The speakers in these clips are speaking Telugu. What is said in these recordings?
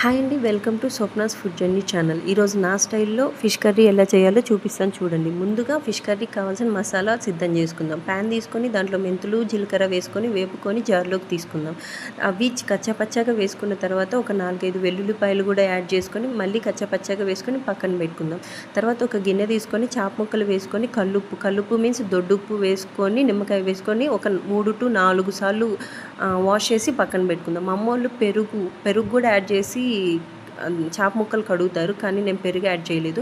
హాయ్ అండి, welcome to Swapna's food journey channel. ఈరోజు నా స్టైల్లో ఫిష్ కర్రీ ఎలా చేయాలో చూపిస్తాను చూడండి. ముందుగా ఫిష్ కర్రీకి కావాల్సిన మసాలా సిద్ధం చేసుకుందాం. ప్యాన్ తీసుకొని దాంట్లో మెంతులు జీలకర్ర వేసుకొని వేపుకొని జార్లోకి తీసుకుందాం. అవి కచ్చాపచ్చాగా వేసుకున్న తర్వాత ఒక 4-5 వెల్లుల్లిపాయలు కూడా యాడ్ చేసుకొని మళ్ళీ కచ్చాపచ్చాగా వేసుకొని పక్కన పెట్టుకుందాం. తర్వాత ఒక గిన్నె తీసుకొని చాప ముక్కలు వేసుకొని కల్లుప్పు మీన్స్ దొడ్డుప్పు వేసుకొని నిమ్మకాయ వేసుకొని ఒక 3 to 4 సార్లు వాష్ చేసి పక్కన పెట్టుకుందాం. మా అమ్మోళ్ళు పెరుగు కూడా యాడ్ చేసి చాప ముక్కలు కడుగుతారు, కానీ నేను పెరుగు యాడ్ చేయలేదు.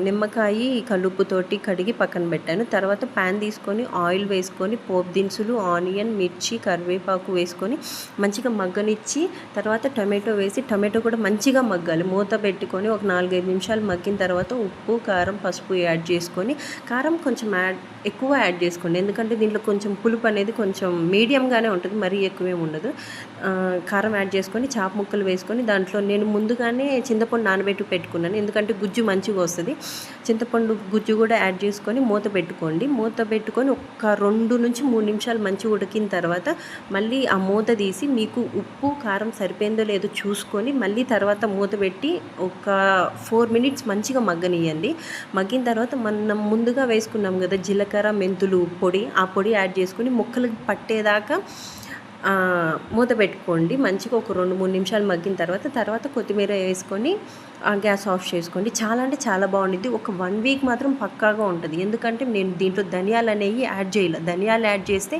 నిమ్మకాయ కల్లుప్పుతోటి కడిగి పక్కన పెట్టాను. తర్వాత ప్యాన్ తీసుకొని ఆయిల్ వేసుకొని పోపు దినుసులు, ఆనియన్, మిర్చి, కరివేపాకు వేసుకొని మంచిగా మగ్గనిచ్చి తర్వాత టమాటో వేసి టమాటో కూడా మంచిగా మగ్గాలి. మూత పెట్టుకొని ఒక 4-5 నిమిషాలు మగ్గిన తర్వాత ఉప్పు, కారం, పసుపు యాడ్ చేసుకొని కారం కొంచెం ఎక్కువ యాడ్ చేసుకోండి, ఎందుకంటే దీంట్లో కొంచెం పులుపు అనేది కొంచెం మీడియంగానే ఉంటుంది, మరీ ఎక్కువేం ఉండదు. కారం యాడ్ చేసుకొని చాప ముక్కలు వేసుకొని దాంట్లో నేను ముందుగానే చింతపండు నానబెట్టి పెట్టుకున్నాను, ఎందుకంటే గుజ్జు మంచిగా వస్తుంది. చింతపండు గుజ్జు కూడా యాడ్ చేసుకొని మూత పెట్టుకోండి. మూత పెట్టుకొని ఒక 2 నుంచి 3 నిమిషాలు మంచిగా ఉడికిన తర్వాత మళ్ళీ ఆ మూత తీసి మీకు ఉప్పు కారం సరిపోయిందో లేదో చూసుకొని మళ్ళీ తర్వాత మూత పెట్టి ఒక 4 మినిట్స్ మంచిగా మగ్గనియండి. మగ్గిన తర్వాత మనం ముందుగా వేసుకున్నాం కదా జీలకర్ర మెంతులు పొడి, ఆ పొడి యాడ్ చేసుకొని ముక్కలకు పట్టేదాకా మూత పెట్టుకోండి. మంచిగా ఒక 2-3 నిమిషాలు మగ్గిన తర్వాత కొత్తిమీర వేసుకొని గ్యాస్ ఆఫ్ చేసుకోండి. చాలా అంటే చాలా బాగుంటుంది. ఒక 1 వీక్ మాత్రం పక్కాగా ఉంటుంది, ఎందుకంటే నేను దీంట్లో ధనియాలు అనేవి యాడ్ చేయలేదు. ధనియాలు యాడ్ చేస్తే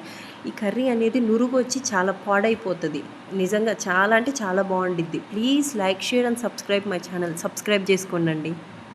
ఈ కర్రీ అనేది నురుగు వచ్చి చాలా పాడైపోతుంది. నిజంగా చాలా అంటే చాలా బాగుంటుంది. Please like, share and subscribe my channel. Subscribe చేసుకోండి.